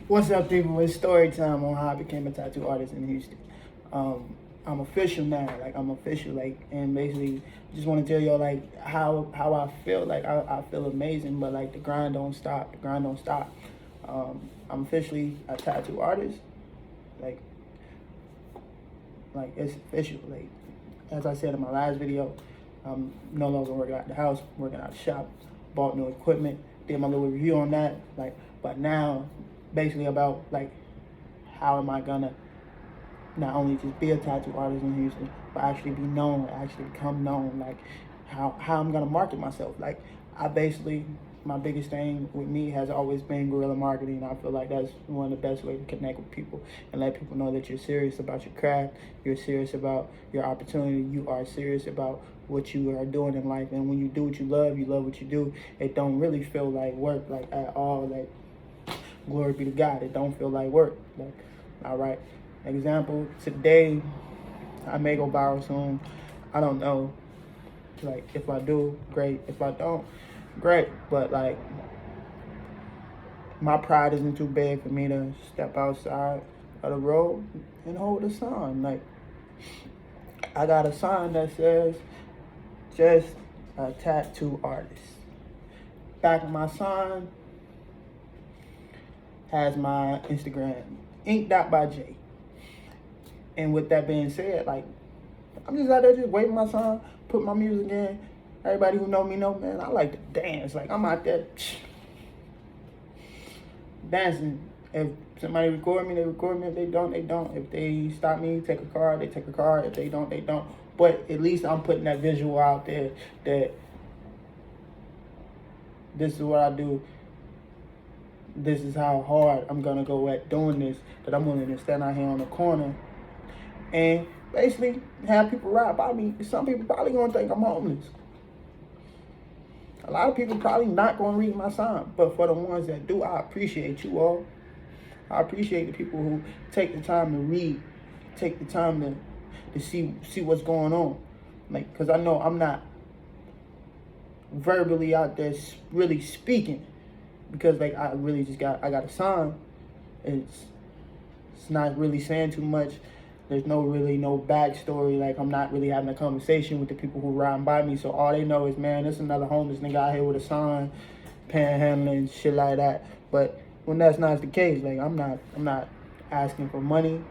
What's up, people? It's story time on how I became a tattoo artist in Houston. I'm official now. Like I'm official. Like and basically, just want to tell y'all like how I feel. Like I feel amazing, but like the grind don't stop. The grind don't stop. I'm officially a tattoo artist. Like it's official. Like as I said in my last video, I'm no longer working out the house. Working out the shop. Bought new equipment. Did my little review on that. But now basically about like how am I gonna not only just be a tattoo artist in Houston, but actually be known, actually become known, like how I'm gonna market myself. Like I basically my biggest thing with me has always been guerrilla marketing. I feel like that's one of the best ways to connect with people and let people know that you're serious about your craft, you're serious about your opportunity, you are serious about what you are doing in life. And when you do what you love what you do, it don't really feel like work, like at all. Like glory be to God, it don't feel like work. Like, all right, example, today I may go viral soon. I don't know. Like if I do, great. If I don't, great. But like my pride isn't too big for me to step outside of the road and hold a sign. Like I got a sign that says just a tattoo artist. Back of my sign has my Instagram, ink.by.j. And with that being said, like I'm just out there just waving my sign, put my music in. Everybody who know me know, man, I like to dance. Like I'm out there dancing. If somebody record me, they record me. If they don't, they don't. If they stop me, take a card, they take a card. If they don't, they don't. But at least I'm putting that visual out there that this is what I do. This is how hard I'm gonna go at doing this. That I'm willing to stand out here on the corner and basically have people ride by me. Some people probably gonna think I'm homeless. A lot of people probably not gonna read my sign, but for the ones that do, I appreciate you all. I appreciate the people who take the time to read, take the time to see what's going on. Like, cause I know I'm not verbally out there really speaking, because like I got a sign. It's not really saying too much. There's no backstory. Like I'm not really having a conversation with the people who ride by me. So all they know is, man, there's another homeless nigga out here with a sign, panhandling, shit like that. But when that's not the case, like I'm not asking for money.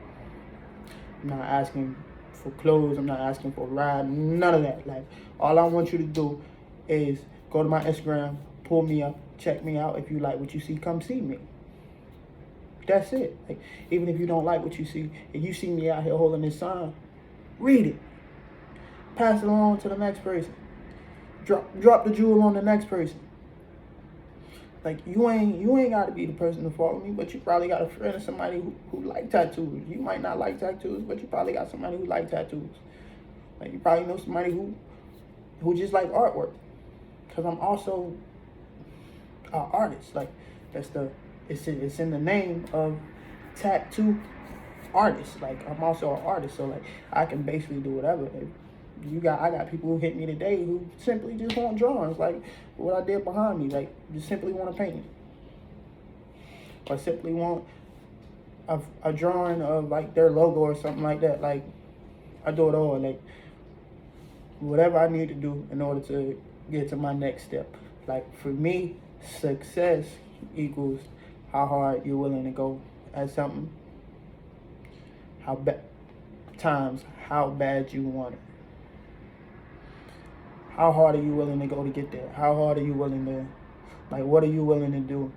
I'm not asking for clothes. I'm not asking for a ride. None of that. Like all I want you to do is go to my Instagram, pull me up, check me out. If you like what you see, come see me. That's it. Like, even if you don't like what you see, and you see me out here holding this sign, read it. Pass it along to the next person. Drop the jewel on the next person. Like you ain't gotta be the person to follow me, but you probably got a friend or somebody who like tattoos. You might not like tattoos, but you probably got somebody who like tattoos. Like you probably know somebody who just like artwork. Cause I'm also an artist. Like it's in the name of tattoo artist. Like I'm also an artist, so like I can basically do whatever. I got people who hit me today who simply just want drawings, like what I did behind me, like just simply want to paint it, or simply want a drawing of like their logo or something like that. Like I do it all, like whatever I need to do in order to get to my next step. Like for me, success equals how hard you're willing to go at something, how bad you want it. How hard are you willing to go to get there? How hard are you willing to, like, what are you willing to do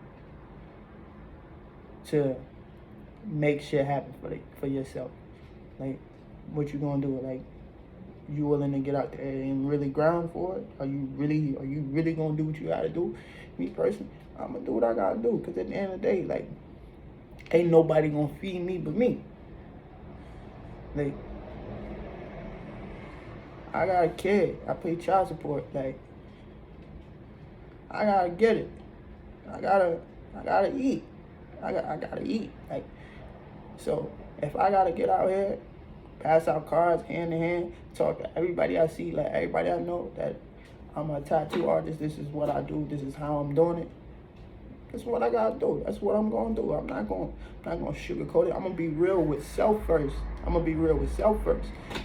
to make shit happen for yourself? Like, what you gonna do? Like, you willing to get out there and really grind for it? Are you really gonna do what you gotta do? Me personally, I'm gonna do what I gotta do, because at the end of the day, like, ain't nobody gonna feed me but me. Like, I got a kid. I pay child support. Like, I gotta get it. I gotta eat. I gotta eat. Like, so if I gotta get out here, pass out cards hand in hand, talk to everybody I see, like everybody I know that I'm a tattoo artist, this is what I do, this is how I'm doing it, That's what I gotta do. That's what I'm gonna do. I'm not gonna sugarcoat it. I'm gonna be real with self first.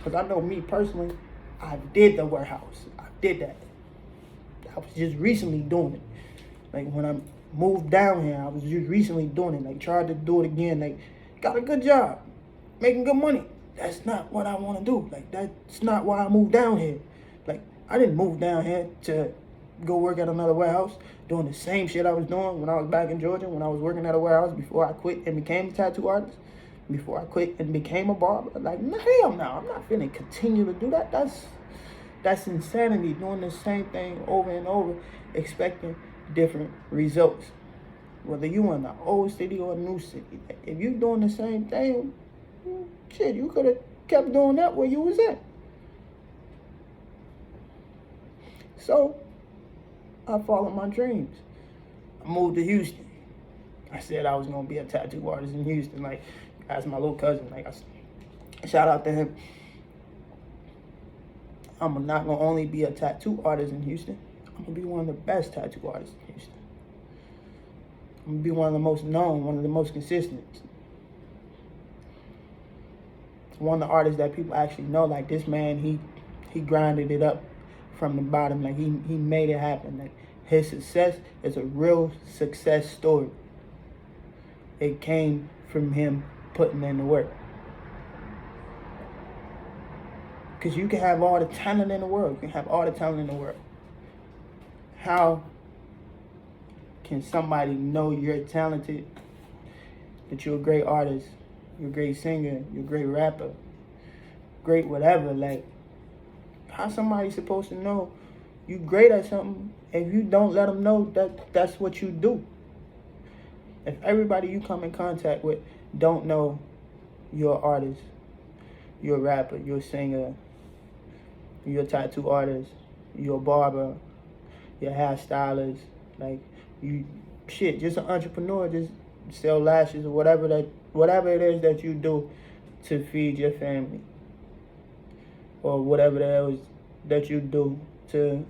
Cause I know me personally, I did the warehouse. I did that. I was just recently doing it. Like when I moved down here, I was just recently doing it. Like tried to do it again. Like got a good job, making good money. That's not what I want to do. Like that's not why I moved down here. Like I didn't move down here to go work at another warehouse doing the same shit I was doing when I was back in Georgia, when I was working at a warehouse before I quit and became a tattoo artist, before I quit and became a barber. Like, hell no, I'm not finna continue to do that. That's insanity, doing the same thing over and over, expecting different results. Whether you in the old city or a new city, if you doing the same thing, shit, you could have kept doing that where you was at. So, I followed my dreams. I moved to Houston. I said I was gonna be a tattoo artist in Houston. Like, as my little cousin, like shout out to him. I'm not gonna only be a tattoo artist in Houston. I'm gonna be one of the best tattoo artists in Houston. I'm gonna be one of the most known, one of the most consistent. One of the artists that people actually know. Like this man, he grinded it up from the bottom. Like he made it happen. Like his success is a real success story. It came from him putting in the work. Because you can have all the talent in the world. You can have all the talent in the world. How can somebody know you're talented, that you're a great artist, you're a great singer, you're a great rapper, great whatever? Like, how somebody supposed to know you great at something if you don't let them know that that's what you do? If everybody you come in contact with don't know you're an artist, you're a rapper, you're a singer, you're a tattoo artist, you're a barber, you're a hairstylist, like you just an entrepreneur, just sell lashes or whatever it is that you do to feed your family, or whatever else that you do to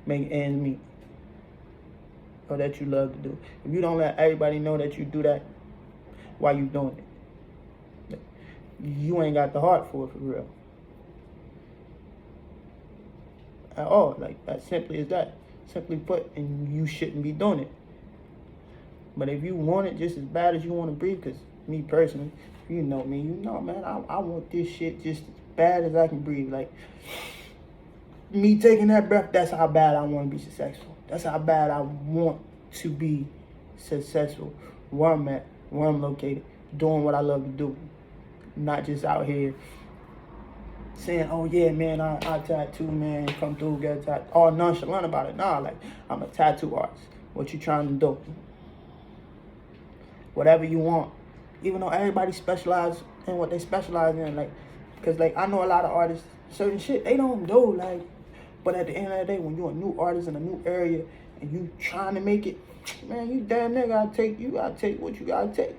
make ends meet, or that you love to do. If you don't let everybody know that you do that, why you doing it? You ain't got the heart for it, for real. At all. Like, as simply as that. Simply put, and you shouldn't be doing it. But if you want it just as bad as you want to breathe, because me personally, you know me, you know, man, I want this shit just as bad as I can breathe. Like, me taking that breath, that's how bad I want to be successful. That's how bad I want to be successful. Where I'm at, where I'm located, doing what I love to do. Not just out here saying, oh yeah, man, I tattoo, man, come through, get a tattoo. All nonchalant about it. Nah, like, I'm a tattoo artist. What you trying to do? Whatever you want. Even though everybody specializes in what they specialize in, like, because, like, I know a lot of artists, certain shit they don't do, like, but at the end of the day, when you're a new artist in a new area and you trying to make it, man, you damn near gotta take what you gotta take.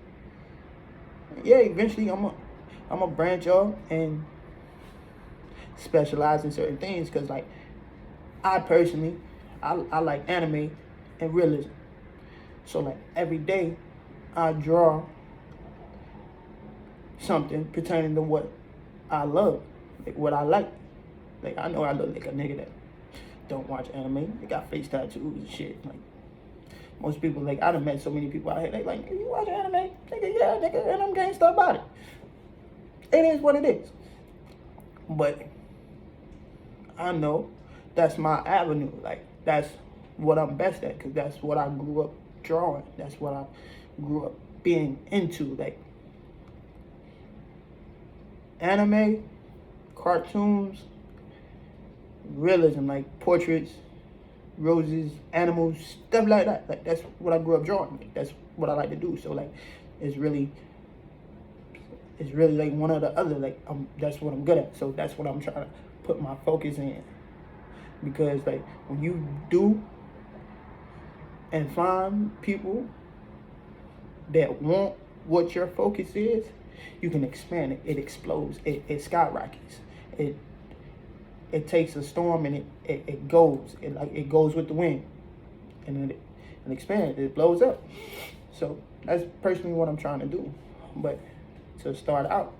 Yeah, eventually I'm a branch off and specialize in certain things, because, like, I personally, I like anime and realism. So, like, every day I draw something pertaining to what I love, like what I like. Like, I know I look like a nigga that don't watch anime. They got face tattoos and shit. Like, most people, like, I done met so many people out here, they like, you watch anime? Nigga, yeah, nigga, and I'm gangsta about it. It is what it is. But I know that's my avenue. Like, that's what I'm best at, because that's what I grew up drawing. That's what I grew up being into. Like, anime, cartoons, realism, like portraits, roses, animals, stuff like that. Like, that's what I grew up drawing. Like, that's what I like to do. So, like, it's really like one or the other. Like, that's what I'm good at. So that's what I'm trying to put my focus in. Because, like, when you do and find people that want what your focus is, you can expand it. It explodes. It skyrockets. It takes a storm and it goes. It goes with the wind. And and expand. It blows up. So that's personally what I'm trying to do. But to start out,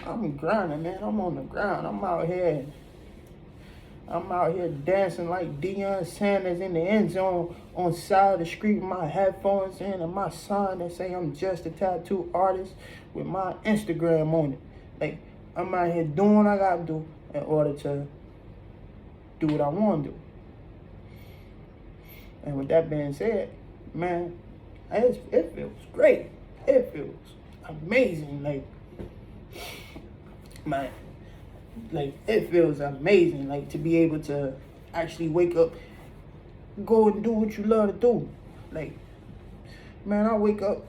I'm grinding, man. I'm on the ground. I'm out here dancing like Deion Sanders in the end zone on the side of the street with my headphones in and my sign that say I'm just a tattoo artist with my Instagram on it. Like, I'm out here doing what I gotta do in order to do what I want to do. And with that being said, man, it feels great. It feels amazing. It feels amazing. Like, to be able to actually wake up, go and do what you love to do. Like, man, I wake up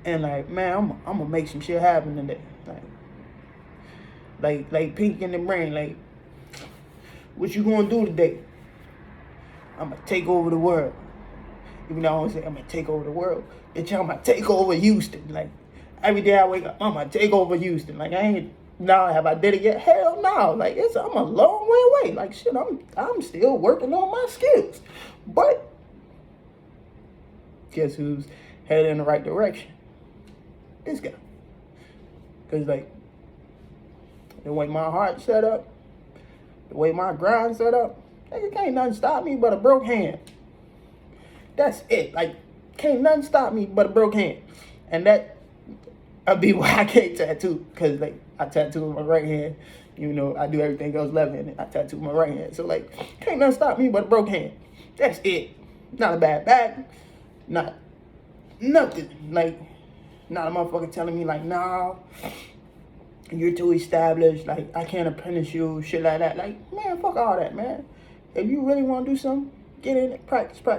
and like, man, I'm gonna make some shit happen today. Like Pinky in the Brain. Like, what you gonna do today? I'm gonna take over the world. Even though I don't say I'm gonna take over the world, bitch, I'm gonna take over Houston. Like, every day I wake up, I'm gonna take over Houston. Like, have I did it yet? Hell no. Like, I'm a long way away. Like, shit, I'm still working on my skills. But guess who's headed in the right direction? This guy. Cause like, the way my heart set up, the way my grind set up, nigga, can't nothing stop me but a broke hand. That's it. Like, can't nothing stop me but a broke hand. And that'll be why I can't tattoo. Cause like, I tattoo with my right hand. You know, I do everything else left handed. I tattoo with my right hand. So like, can't nothing stop me but a broke hand. That's it. Not a bad back. Not nothing. Like, not a motherfucker telling me like, nah, you're too established. Like, I can't apprentice you. Shit like that. Like, man, fuck all that, man. If you really want to do something, get in it. Practice. Like,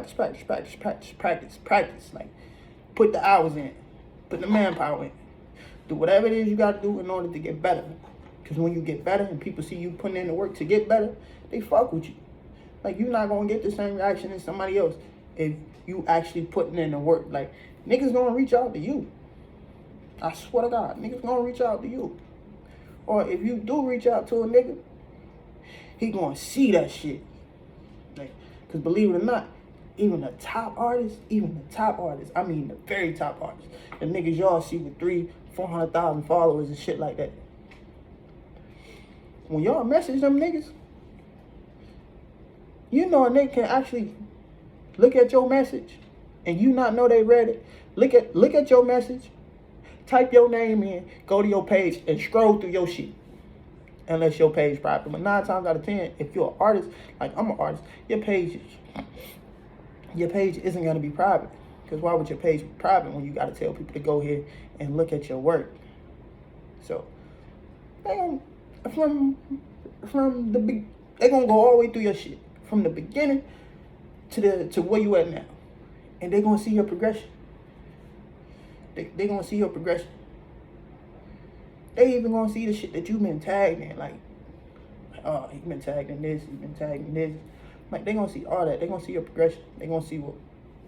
put the hours in. Put the manpower in. Do whatever it is you got to do in order to get better. Because when you get better and people see you putting in the work to get better, they fuck with you. Like, you're not going to get the same reaction as somebody else if you actually putting in the work. Like, niggas going to reach out to you. I swear to God, niggas going to reach out to you. Or if you do reach out to a nigga, he going to see that shit. Like, because believe it or not, even the top artists, I mean the very top artists, the niggas y'all see with 300,000-400,000 followers and shit like that, when y'all message them niggas, you know a nigga can actually look at your message and you not know they read it. Look at your message, type your name in, go to your page and scroll through your shit. Unless your page private. But 9 times out of 10, if you're an artist, like I'm an artist, your page isn't gonna be private. Because why would your page be private when you gotta tell people to go here and look at your work? So, they're gonna go all the way through your shit. From the beginning to where you at now. And they're gonna see your progression. They're gonna see your progression. They even gonna see the shit that you've been tagged in. Like, oh, you've been tagged in this, you've been tagged in this. Like, they gonna see all that. They gonna see your progression. They gonna see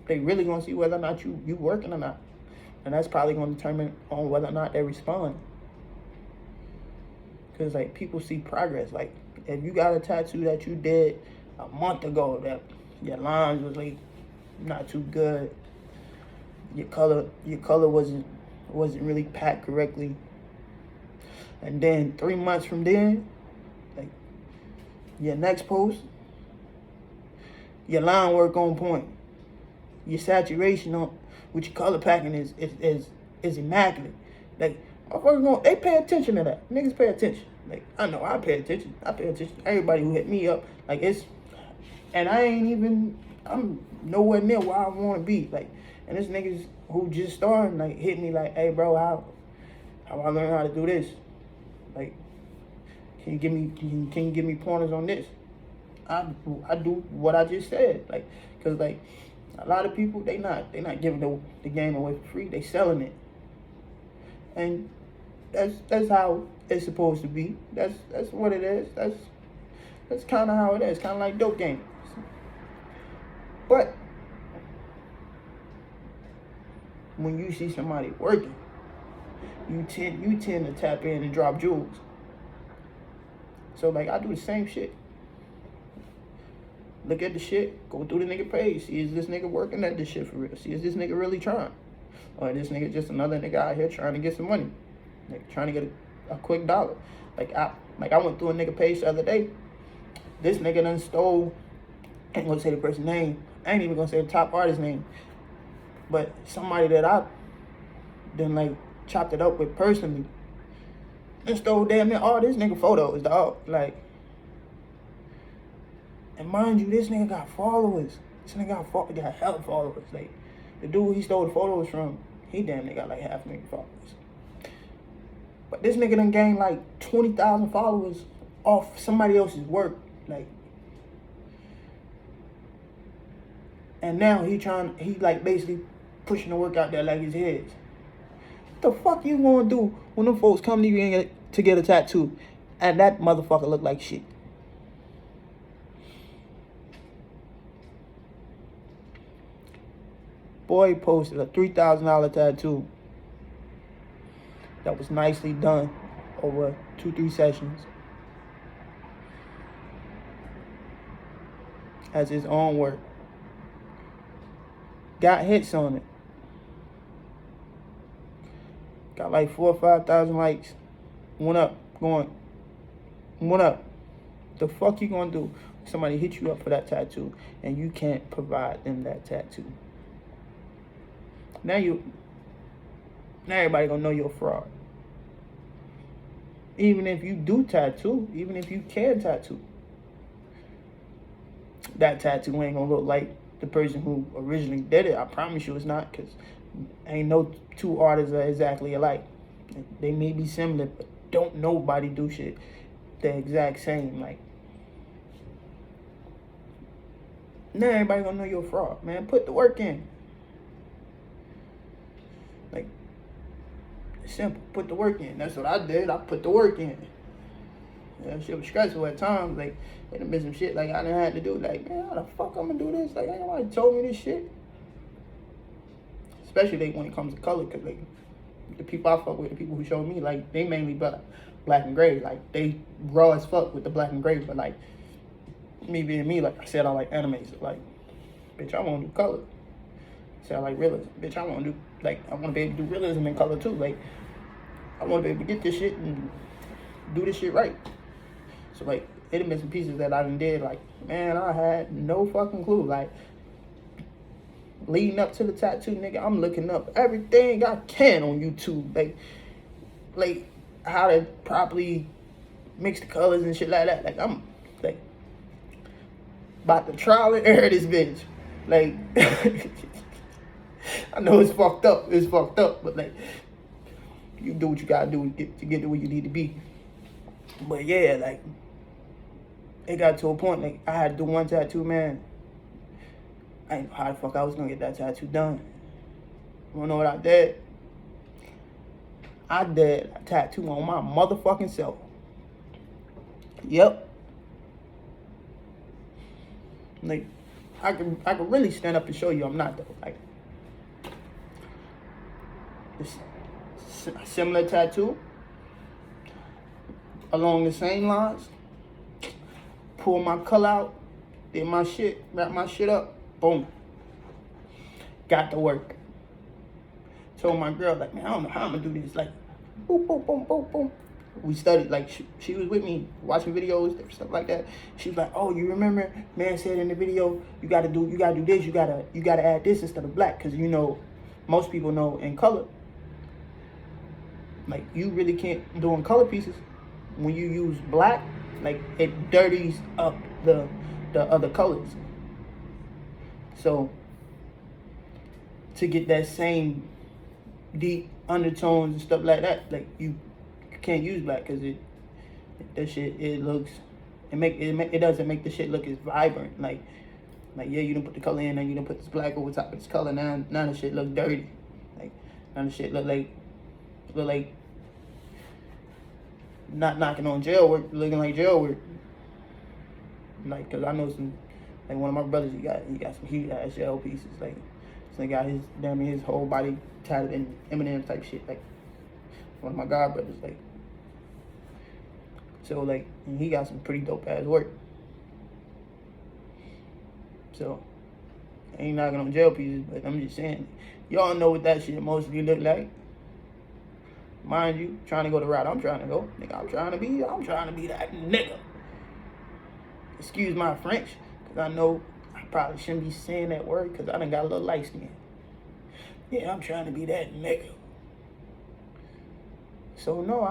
they really gonna see whether or not you working or not. And that's probably gonna determine on whether or not they respond. Cause like, people see progress. Like, if you got a tattoo that you did a month ago that your lines was like not too good, your color wasn't really packed correctly, and then 3 months from then, like, your next post, your line work on point, your saturation on with your color packing is immaculate. Like, motherfuckers they pay attention to that. Niggas pay attention. Like, I know I pay attention. Everybody who hit me up, like, and I'm nowhere near where I want to be. Like, and this niggas who just started, like, hit me like, hey bro, how I learn how to do this? Like, can you give me pointers on this? I do what I just said. Like, cause like, a lot of people, they not giving the game away for free. They selling it. And that's how it's supposed to be. That's what it is. That's kind of how it is. Kind of like dope games. But when you see somebody working, you tend to tap in and drop jewels. So like, I do the same shit. Look at the shit. Go through the nigga page. See, is this nigga working at this shit for real? See, is this nigga really trying? Or this nigga just another nigga out here trying to get some money, like trying to get a quick dollar. I went through a nigga page the other day. This nigga done stole. I ain't gonna say the person's name. I ain't even gonna say the top artist's name. But somebody that I done like chopped it up with personally. And stole damn near all this nigga photos, dog. Like, and mind you, this nigga got followers. This nigga got hella followers. Like, the dude he stole the photos from, he damn near got like 500,000 followers. But this nigga done gained like 20,000 followers off somebody else's work. Like, and now he like basically pushing the work out there like it's his. What the fuck you gonna do when them folks come to you to get a tattoo and that motherfucker look like shit? Boy posted a $3,000 tattoo that was nicely done over 2-3 sessions. Has his own work. Got hits on it. Got like 4,000 or 5,000 likes. Went up. The fuck you gonna do? Somebody hit you up for that tattoo and you can't provide them that tattoo. Now everybody gonna know you're a fraud. Even if you do tattoo, even if you can tattoo, that tattoo ain't gonna look like the person who originally did it. I promise you it's not, because ain't no two artists are exactly alike. They may be similar, but don't nobody do shit the exact same. Like, now everybody gonna know you're a fraud, man. Put the work in. Like, it's simple. Put the work in. That's what I did. I put the work in. That shit was stressful at times. Like, it done been some shit like I done had to do. Like, man, how the fuck I'm gonna do this? Like, ain't nobody told me this shit. Especially like when it comes to color, cause like the people I fuck with, the people who show me, like they mainly black and gray. Like they raw as fuck with the black and gray. But like me being me, like I said, I like animes. So, like, bitch, I wanna do color. Say I like realism. Bitch, I wanna do I wanna be able to do realism in color too. Like, I wanna be able to get this shit and do this shit right. So like, it done been some pieces that I done did, like, man, I had no fucking clue. Like, leading up to the tattoo, nigga, I'm looking up everything I can on YouTube. Like how to properly mix the colors and shit like that. Like, I'm, like, about to trial and error this bitch. Like, I know it's fucked up. But, like, you do what you gotta do to get to where you need to be. But, yeah, like, it got to a point, like, I had to do one tattoo, man. I didn't know how the fuck I was gonna get that tattoo done. You wanna know what I did? I did a tattoo on my motherfucking self. Yep. Like, I could really stand up and show you I'm not though. Like, it's a similar tattoo along the same lines. Pull my color out, did my shit, wrap my shit up, boom. Got to work. Told my girl, like, man, I don't know how I'm gonna do this. Like, boom, boom, boom, boom, boom. We studied, like, she was with me watching videos, stuff like that. She was like, oh, you remember, man said in the video, you gotta do this, you gotta add this instead of black, because, you know, most people know in color, like, you really can't do in color pieces. When you use black, like, it dirties up the other colors. So, to get that same deep undertones and stuff like that, like, you can't use black, because it doesn't make the shit look as vibrant. Like yeah, you done put the color in and you done put this black over top of this color. Now the shit look dirty. Like, now the shit look like not knocking on jail work, looking like jail work. Like, cause I know some, like, one of my brothers, he got some huge ass jail pieces. Like, so he got his whole body tatted in Eminem type shit. Like, one of my god brothers, like. So, like, and he got some pretty dope ass work. So, I ain't knocking on jail pieces, but I'm just saying, y'all know what that shit mostly look like. Mind you, trying to go the route I'm trying to go. Nigga, I'm trying to be that nigga. Excuse my French, because I know I probably shouldn't be saying that word because I done got a little light skin. Yeah, I'm trying to be that nigga. So no,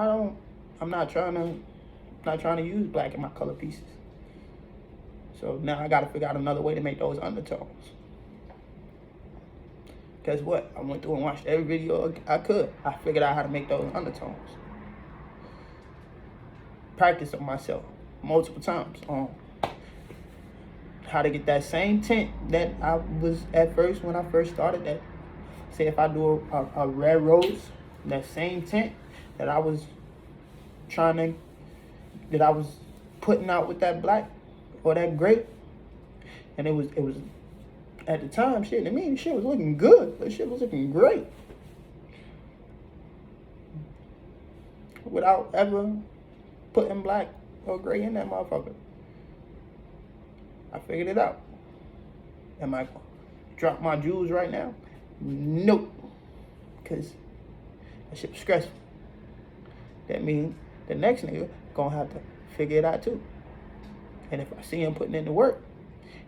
I'm not trying to use black in my color pieces. So now I gotta figure out another way to make those undertones. Guess what? I went through and watched every video I could. I figured out how to make those undertones. Practice on myself multiple times on how to get that same tint that I was at first when I first started. That, say if I do a red rose, that same tint that I was putting out with that black or that gray, and it was at the time, shit, I mean, shit was looking good. That shit was looking great. Without ever putting black or gray in that motherfucker. I figured it out. Am I gonna drop my jewels right now? Nope. Because that shit was stressful. That means the next nigga gonna have to figure it out too. And if I see him putting in the work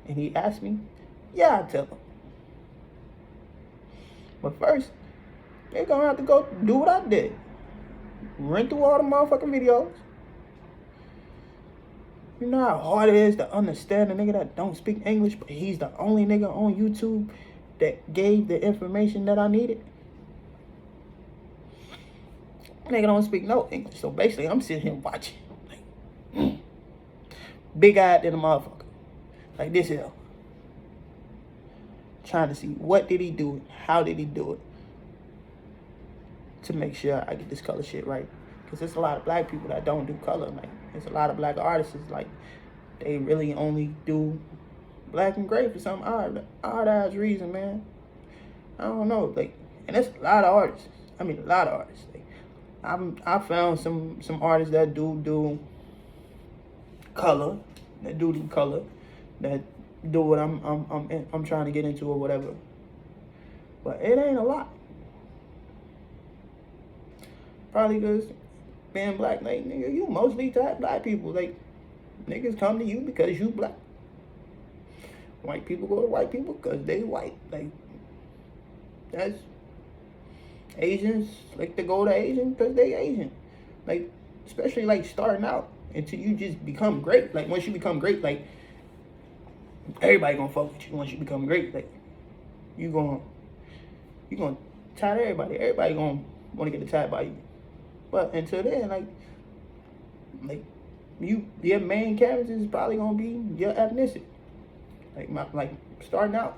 and he asks me, yeah, I tell him. But first, they gonna have to go do what I did. Run through all the motherfucking videos. You know how hard it is to understand a nigga that don't speak English, but he's the only nigga on YouTube that gave the information that I needed? Nigga don't speak no English, so basically I'm sitting here watching. Like, big-eyed than a motherfucker. Like this here. Trying to see what did he do, how did he do it, to make sure I get this color shit right. Because there's a lot of black people that don't do color. Like, there's a lot of black artists, like, they really only do black and gray for some odd ass reason, man. I don't know, like, and there's a lot of artists. I mean, a lot of artists. Like, I found some artists that do color, that do color, that do what I'm trying to get into or whatever. But it ain't a lot. Probably because being black, like, nigga, you mostly type black people. Like, niggas come to you because you black. White people go to white people because they white. Like, that's... Asians like to go to Asian because they Asian. Like, especially, like, starting out until you just become great. Like, once you become great, like, everybody gonna fuck with you once you become great. Like, you gonna tie to everybody. Everybody gonna want to get attacked by you. But until then, like your main character is probably gonna be your ethnicity. Like starting out,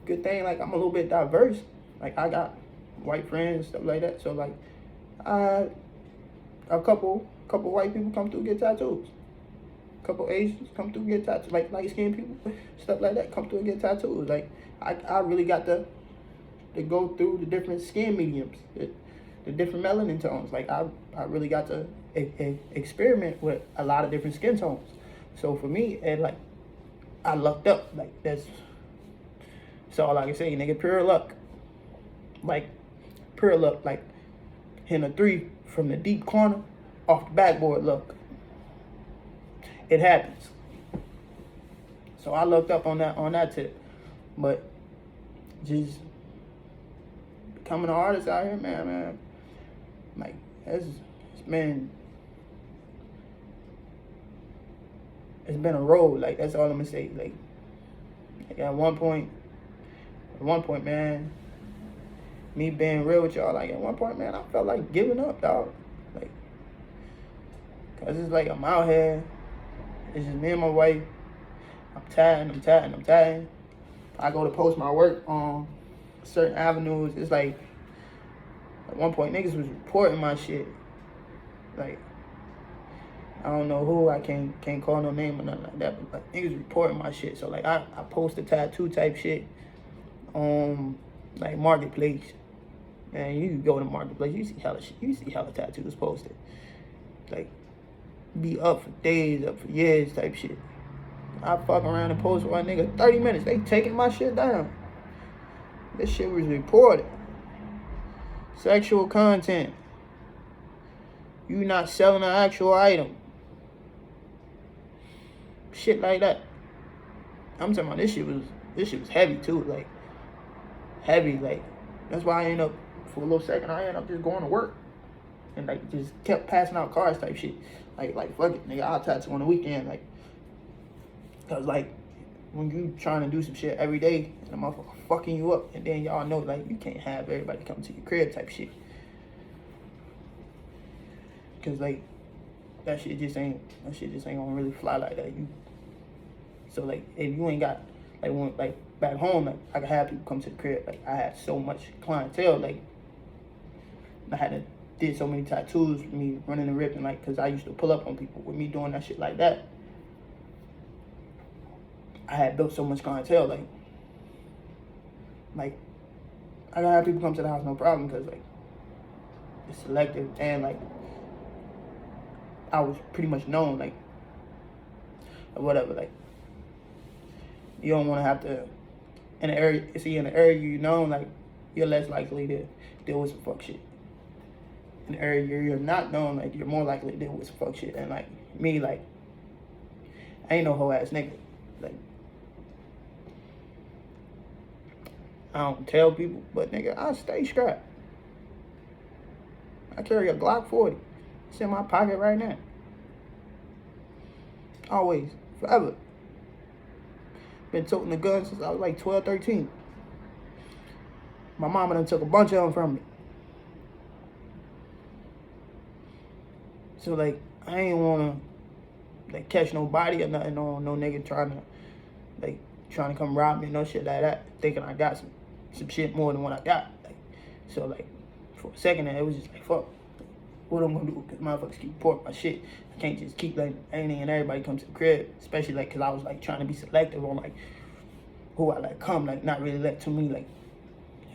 good thing, like, I'm a little bit diverse. Like, I got white friends, stuff like that. So, like, a couple white people come through and get tattoos. A couple Asians come through and get tattoos. Like, light-skinned people, stuff like that, come through and get tattoos. Like, I really got to go through the different skin mediums, the different melanin tones. Like, I really got to experiment with a lot of different skin tones. So for me, like, I lucked up. Like, that's all I can say, nigga. Pure luck. Like, pure luck. Like, hitting a 3 from the deep corner off the backboard luck. It happens. So I lucked up on that tip. But just becoming an artist out here, man. Like, it's been a road. Like, that's all I'm gonna say. Like at one point, man, me being real with y'all, like, at one point, man, I felt like giving up, dog. Like, cause it's like I'm out here. It's just me and my wife. I'm tired. I go to post my work on certain avenues. It's like, at one point, niggas was reporting my shit. Like, I don't know who, I can't call no name or nothing like that, but, like, niggas reporting my shit. So, like, I post a tattoo type shit on, like, Marketplace. Man, you go to Marketplace, you see hella tattoos posted. Like, be up for days, up for years type shit. I fuck around and post for a nigga 30 minutes. They taking my shit down. This shit was reported. Sexual content. You not selling an actual item. Shit like that. I'm talking about this shit was heavy too, like heavy, like that's why I end up for a little second I end up just going to work and like just kept passing out cards type shit. Like fuck it, nigga, I'll tattoo on the weekend, like cause like when you trying to do some shit every day and a motherfucker fucking you up and then y'all know like you can't have everybody come to your crib type shit. Cause like that shit just ain't gonna really fly like that. So like if you ain't got like back home, like I could have people come to the crib. Like I had so much clientele, like I had to did so many tattoos with me running the rip and like cause I used to pull up on people with me doing that shit like that. I had built so much clientele, like I gotta have people come to the house no problem because like it's selective and like I was pretty much known, like or whatever, like you don't want to have to in the area you know, like you're less likely to deal with some fuck shit. In the area you're not known, like you're more likely to deal with some fuck shit. And like me, like I ain't no hoe ass nigga. Like I don't tell people, but nigga, I stay strapped. I carry a Glock 40. It's in my pocket right now. Always, forever. Been toting the gun since I was like 12, 13. My mama done took a bunch of them from me. So like, I ain't wanna like catch nobody or nothing on no nigga trying to come rob me, no shit like that, thinking I got some shit more than what I got. Like, so like, for a second there, it was just like, fuck, what I'm gonna do? Cause motherfuckers keep reporting my shit. I can't just keep letting anything and everybody come to the crib, especially like, cause I was like trying to be selective on like who I like come, like not really let too many like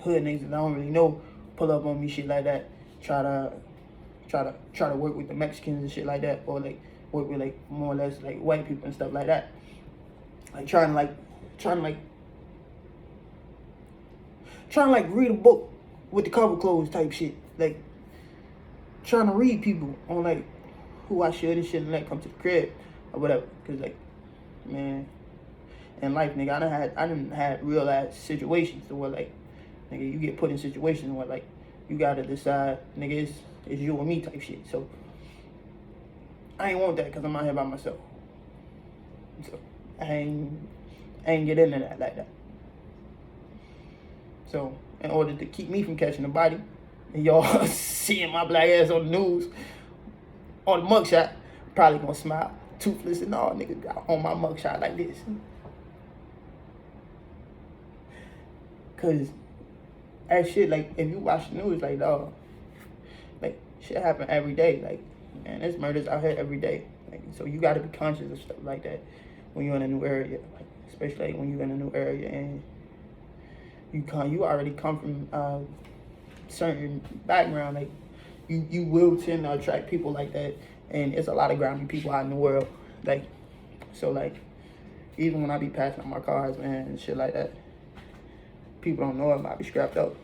hood niggas that I don't really know pull up on me, shit like that. Try to work with the Mexicans and shit like that, or like work with like more or less like white people and stuff like that. Like trying to read a book with the cover closed type shit. Like trying to read people on like who I should and shouldn't let come to the crib or whatever. Cause like, man, in life, nigga, I done had real ass situations to where like, nigga, you get put in situations where like you gotta decide, nigga, it's you and me type shit. So I ain't want that because I'm out here by myself. So I ain't get into that like that. So in order to keep me from catching the body, and y'all seeing my black ass on the news, on the mugshot, probably gonna smile, toothless and all, nigga, got on my mugshot like this. Cause that shit, like, if you watch the news, like, dog, like, shit happen every day. Like, man, there's murders out here every day. Like, so you gotta be conscious of stuff like that when you're in a new area, like, especially when you're in a new area and you already come from certain background. Like, you will tend to attract people like that, and it's a lot of grimy people out in the world. Like, so like, even when I be passing out my cars, man, and shit like that, people don't know it, I be strapped up.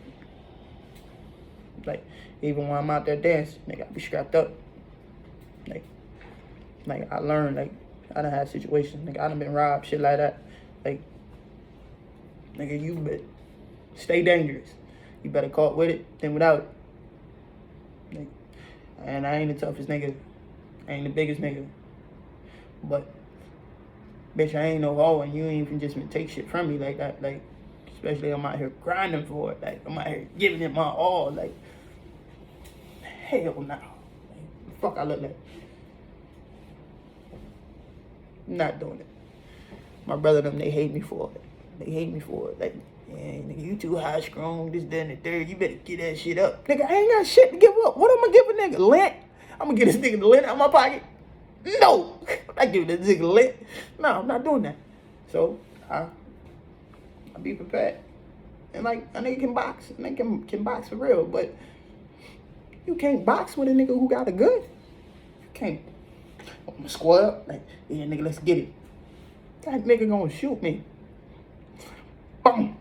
Like, even when I'm out there dancing, nigga, I be strapped up. Like I learned, like, I done had situations, nigga, I done been robbed, shit like that. Like, nigga, you better stay dangerous. You better caught with it than without it. Like, and I ain't the toughest nigga, I ain't the biggest nigga, but bitch, I ain't no hoe, and you ain't even just gonna take shit from me like that. Like, especially I'm out here grinding for it. Like, I'm out here giving it my all. Like, hell no. Like, the fuck I look like? I'm not doing it. My brother them, they hate me for it. They hate me for it. Like, man, nigga, you too high strung, this, that, and the third. You better get that shit up. Nigga, I ain't got shit to give up. What am I give a nigga? Lint? I'm gonna get this nigga the lint out of my pocket? No. I'm not giving this nigga lint. No, I'm not doing that. So, I be prepared. And like, a nigga can box. A nigga can box for real, but you can't box with a nigga who got a gun. You can't. I'm gonna square up. Like, yeah, nigga, let's get it. That nigga gonna shoot me. Boom.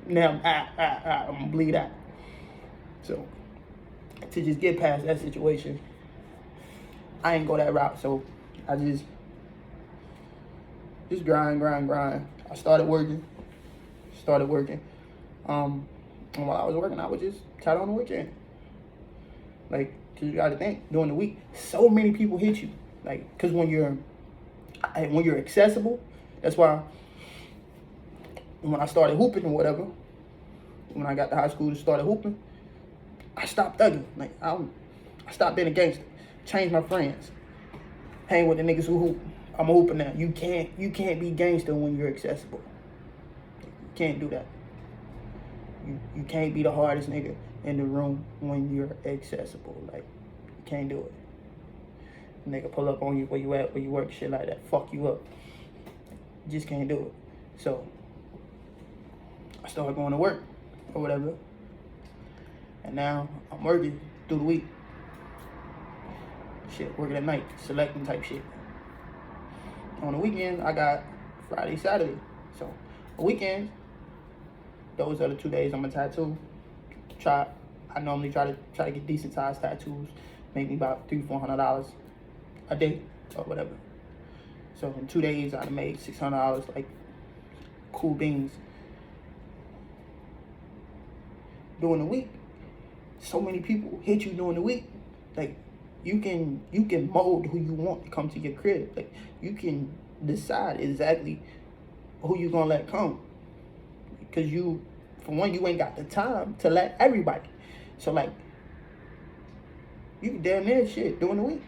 Now I'm gonna bleed out. So to just get past that situation, I ain't go that route. So I just grind. I started working. And while I was working, I would just tat on the weekend. Like, cause you gotta think, during the week, so many people hit you. Like, cause when you're accessible, that's why when I started hooping or whatever, when I got to high school and started hooping, I stopped thugging. Like, I stopped being a gangster. Changed my friends. Hang with the niggas who hoop. I'm a hooper now. You can't be gangster when you're accessible. You can't do that. You can't be the hardest nigga in the room when you're accessible. Like, you can't do it. Nigga pull up on you where you at, where you work, shit like that. Fuck you up. You just can't do it. So I started going to work or whatever. And now I'm working through the week. Shit, working at night, selecting type shit. On the weekend, I got Friday, Saturday. So the weekends, those are the 2 days I'm a tattoo. I normally try to get decent sized tattoos, make me about $300-400 a day or whatever. So in 2 days, I made $600, like cool beans. During the week, so many people hit you during the week. Like, you can mold who you want to come to your crib. Like, you can decide exactly who you gonna let come. Because for one, you ain't got the time to let everybody. So, like, you can damn near shit during the week.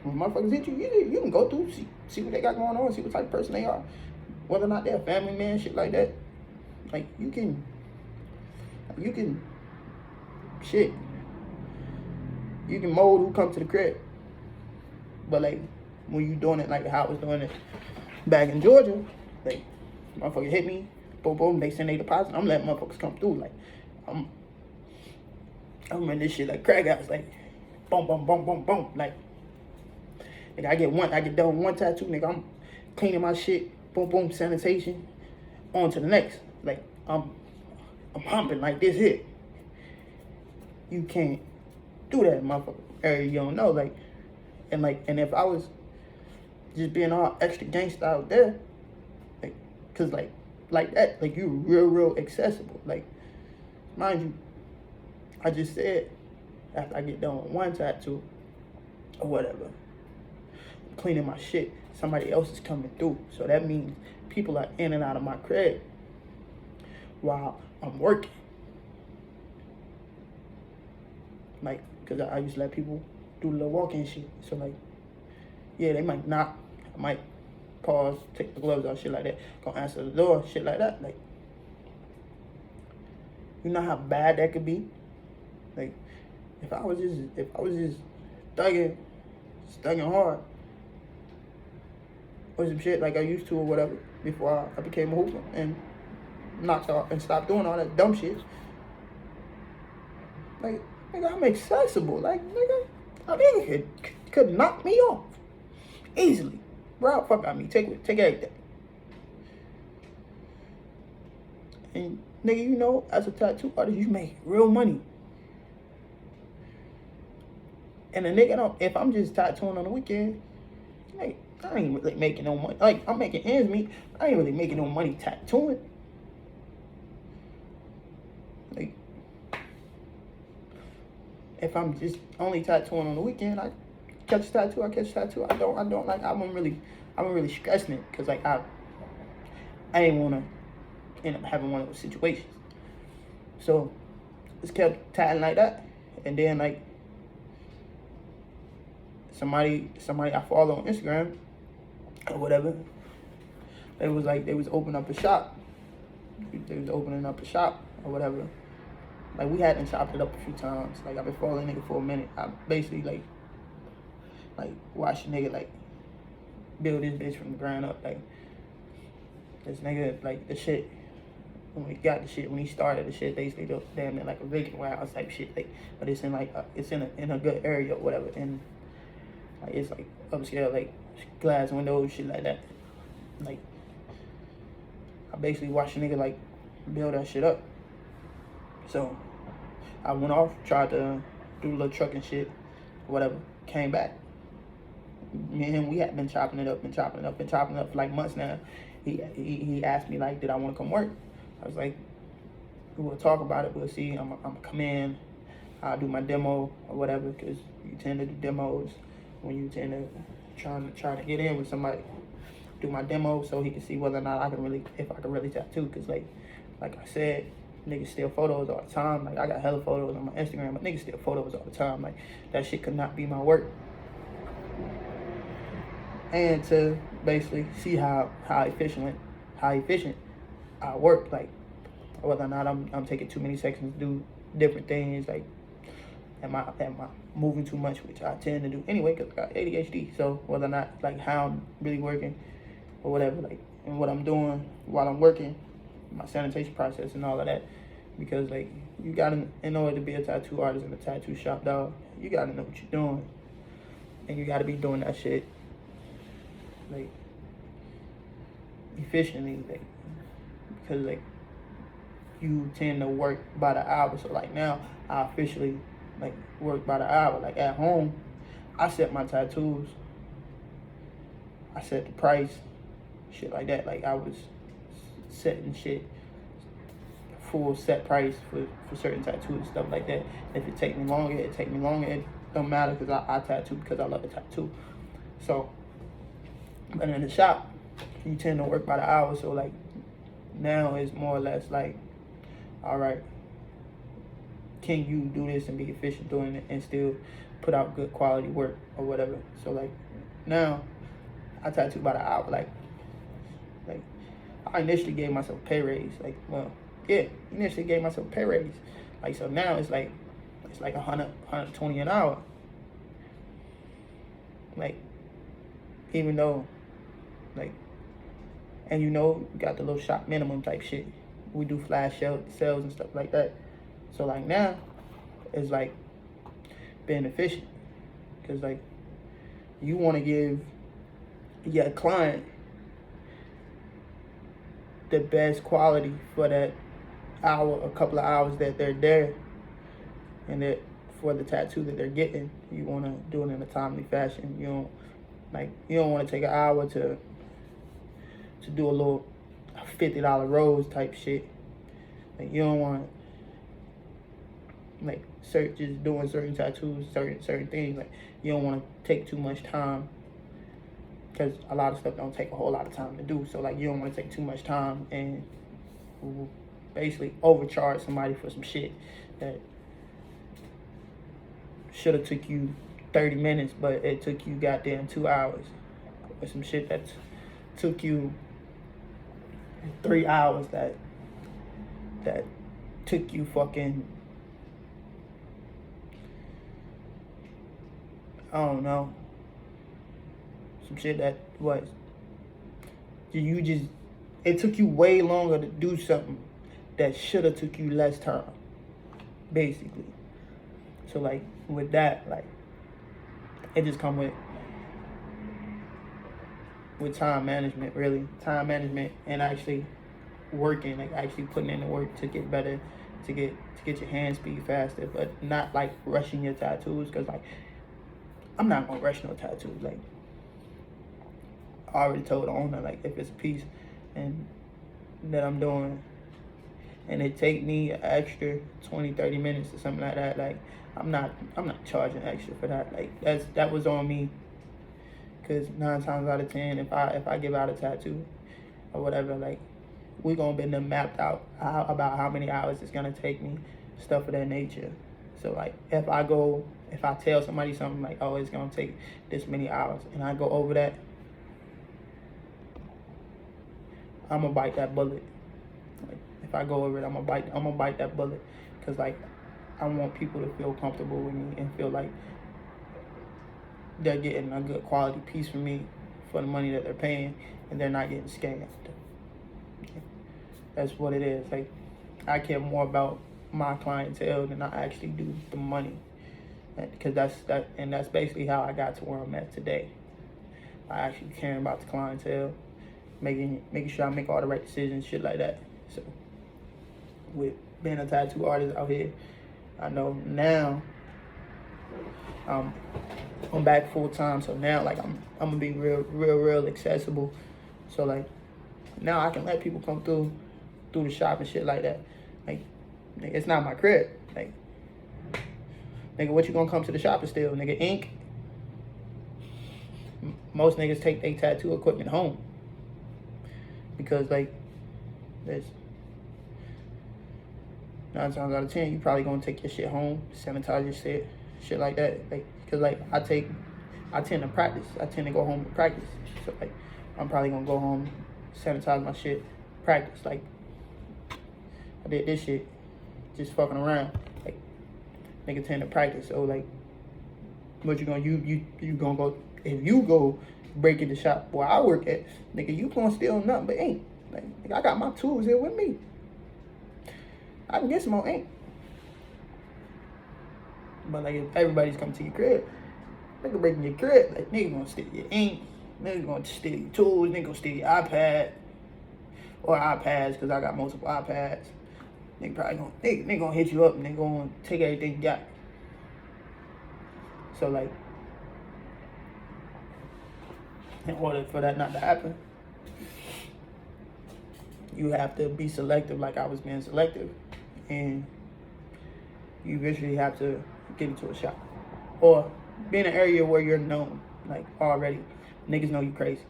When motherfuckers hit you, you can go through, see what they got going on, see what type of person they are. Whether or not they're a family man, shit like that. Like, you can, shit. You can mold who comes to the crib. But, like, when you doing it like how I was doing it back in Georgia, like, motherfuckers hit me, boom, boom, they send their deposit. I'm letting motherfuckers come through. Like, I'm in this shit like crack house, like, boom, boom, boom, boom, boom. Like, nigga, I get done with one tattoo, nigga, I'm cleaning my shit, boom, boom, sanitation, on to the next. Like, I'm humping like this here. You can't do that, motherfucker. Area you don't know, like, and if I was just being all extra gangsta out there, like, cause like that, like, you real accessible. Like, mind you, I just said after I get done with one tattoo or whatever, cleaning my shit, somebody else is coming through. So that means people are in and out of my crib while I'm working. Like, cause I used to let people do the little walk-in shit. So, like, yeah, they might knock, I might pause, take the gloves off, shit like that, go answer the door, shit like that. Like, you know how bad that could be? Like, if I was just thugging hard, or some shit like I used to or whatever before I became a hooper and knocked off and stopped doing all that dumb shit. Like, nigga, I'm accessible. Like, nigga, a nigga could knock me off easily. Bro, fuck out me. Take everything. And nigga, you know, as a tattoo artist, you make real money. And a nigga don't. If I'm just tattooing on the weekend, like, I ain't really making no money. Like, I'm making ends meet. I ain't really making no money tattooing. Like, if I'm just only tattooing on the weekend, I catch a tattoo. I don't like. I wasn't really stressing it because, like, I didn't want to end up having one of those situations. So just kept tatting like that, and then, like, somebody I follow on Instagram or whatever, they was opening up a shop. They was opening up a shop or whatever. Like, we hadn't chopped it up a few times. Like, I've been following nigga for a minute. I basically like watched a nigga, like, build this bitch from the ground up. Like, this nigga, like, the shit, when he started the shit, basically damn near like a vacant warehouse type shit. Like, but it's in like it's in a good area or whatever. And like, it's like upscale, like glass windows, shit like that. Like, I basically watched a nigga like build that shit up. So I went off, tried to do a little trucking shit, whatever. Came back. Me and him, we had been chopping it up for like months now. He asked me like, did I want to come work? I was like, we'll talk about it. We'll see. I'm gonna come in. I'll do my demo or whatever, because you tend to do demos when you tend to try to get in with somebody. Do my demo so he can see whether or not if I can really tattoo. Because like I said, niggas steal photos all the time. Like, I got hella photos on my Instagram, but niggas steal photos all the time. Like, that shit could not be my work. And to basically see how efficient I work, like whether or not I'm taking too many seconds to do different things, like am I moving too much, which I tend to do anyway because I got ADHD. So whether or not like how I'm really working or whatever, like, and what I'm doing while I'm working, my sanitation process and all of that, because like you gotta, in order to be a tattoo artist in a tattoo shop, dog, you gotta know what you're doing, and you gotta be doing that shit like efficiently, like, because like you tend to work by the hour. So like now I officially like work by the hour. Like at home, I set my tattoos, I set the price, shit like that. Like I was setting shit full set price for certain tattoos and stuff like that. If it take me longer, it take me longer. It don't matter, because I tattoo because I love to tattoo. So, but in the shop, you tend to work by the hour. So like now it's more or less like, all right, can you do this and be efficient doing it and still put out good quality work or whatever? So like now I tattoo by the hour. Like I initially gave myself a pay raise. Initially gave myself a pay raise. Like, so now it's like 120 an hour. Like, even though, like, and you know, got the little shop minimum type shit. We do flash sales and stuff like that. So like now, it's like being efficient, because like you want to give your client the best quality for that hour, a couple of hours that they're there, and that for the tattoo that they're getting, you want to do it in a timely fashion. You don't want to take an hour to do a little $50 rose type shit. Like, you don't want like just doing certain tattoos, certain things. Like, you don't want to take too much time, because a lot of stuff don't take a whole lot of time to do. So like, you don't want to take too much time and basically overcharge somebody for some shit that should have took you 30 minutes, but it took you goddamn 2 hours. Or some shit that took you 3 hours that took you fucking, I don't know, some shit that was, it took you way longer to do something that should have took you less time, basically. So like with that, like it just come with time management, really. Time management and actually working, like actually putting in the work to get better, to get your hand speed faster, but not like rushing your tattoos, because like I'm not gonna rush no tattoos. Like, I already told the owner, like, if it's a piece and that I'm doing and it take me an extra 20-30 minutes or something like that, like I'm not charging extra for that. Like, that was on me, because 9 times out of 10, if I give out a tattoo or whatever, like, we're gonna be mapped out about how many hours it's gonna take me, stuff of that nature. So like, if I tell somebody something like, oh, it's gonna take this many hours, and I go over that, I'm gonna bite that bullet. Like, if I go over it, I'm gonna bite that bullet, because like, I want people to feel comfortable with me and feel like they're getting a good quality piece from me for the money that they're paying, and they're not getting scammed. That's what it is. Like, I care more about my clientele than I actually do the money, because that's basically how I got to where I'm at today. I actually caring about the clientele, making sure I make all the right decisions, shit like that. So with being a tattoo artist out here, I know now I'm back full time. So now like I'm gonna be real accessible. So like now I can let people come through the shop and shit like that. Like nigga, it's not my crib. Like nigga, what you gonna come to the shop and steal? Nigga, ink. Most niggas take their tattoo equipment home because like there's 9 times out of 10 you probably gonna take your shit home, sanitize your shit like that. Like cause like I tend to practice. I tend to go home and practice. So like I'm probably gonna go home, sanitize my shit, practice. Like I did this shit, just fucking around. Like nigga tend to practice. So like what you gonna you gonna go if you go break in the shop where I work at, nigga, you gonna steal nothing but ink. Like nigga, I got my tools here with me. I can get some more ink. But like if everybody's coming to your crib, nigga breaking your crib, like nigga gonna steal your ink, nigga gonna steal your tools, nigga gonna steal your iPad or iPads, cause I got multiple iPads. Nigga probably gonna nigga gonna hit you up and they gonna take everything you got. So like in order for that not to happen, you have to be selective like I was being selective. And you eventually have to get into a shop. Or be in an area where you're known, like already. Niggas know you crazy.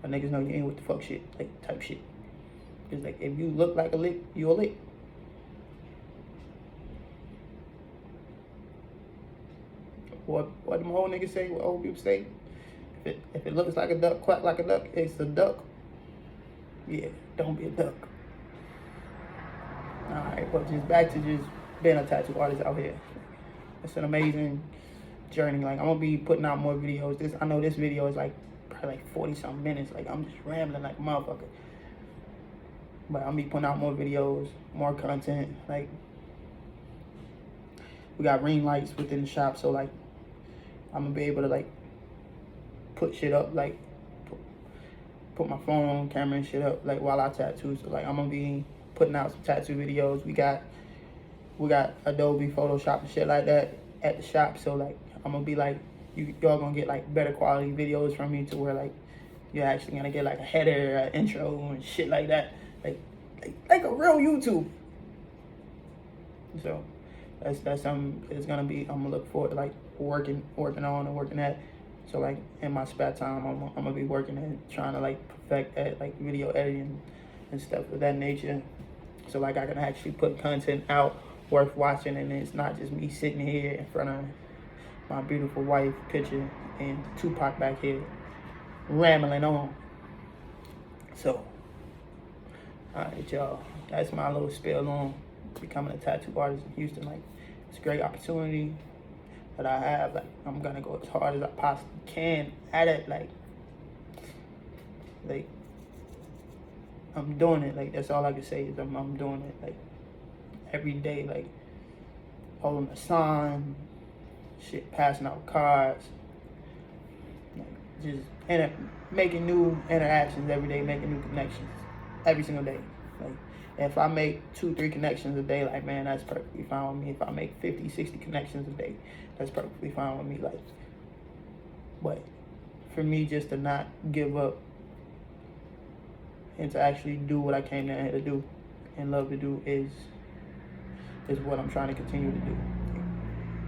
Or niggas know you ain't with the fuck shit, like type shit. It's like if you look like a lick, you a lick. What them old niggas say, what old people say? If it looks like a duck, quack like a duck, it's a duck. Yeah, don't be a duck. Alright, but just back to just being a tattoo artist out here. It's an amazing journey. Like I'm gonna be putting out more videos. I know this video is like probably like 40-something minutes. Like I'm just rambling like a motherfucker. But I'm gonna be putting out more videos, more content. Like we got ring lights within the shop, so like I'm gonna be able to like put shit up, like put my phone on camera and shit up like while I tattoo. So like I'm gonna be putting out some tattoo videos. We got Adobe Photoshop and shit like that at the shop. So like I'm gonna be like y'all gonna get like better quality videos from me to where like you're actually gonna get like a header, an intro and shit like that. Like a real YouTube. So that's something it's gonna be. I'm gonna look forward to like working on and working at. So like in my spare time, I'm gonna be working and trying to like perfect that, like video editing and stuff of that nature. So like I can actually put content out worth watching, and it's not just me sitting here in front of my beautiful wife picture and Tupac back here rambling on. So alright y'all, that's my little spiel on becoming a tattoo artist in Houston. Like it's a great opportunity that I have. Like I'm gonna go as hard as I possibly can at it. Like I'm doing it. Like that's all I can say is I'm doing it. Like every day, like holding a sign, shit, passing out cards, like, just making new interactions every day, making new connections every single day. Like if I make 2-3 connections a day, like man, that's perfectly fine with me. If I make 50-60 connections a day, that's perfectly fine with me. Like, but for me just to not give up and to actually do what I came down here to do and love to do is what I'm trying to continue to do.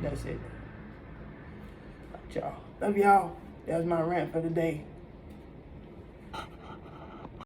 That's it. Y'all. Love y'all. That was my rant for the day.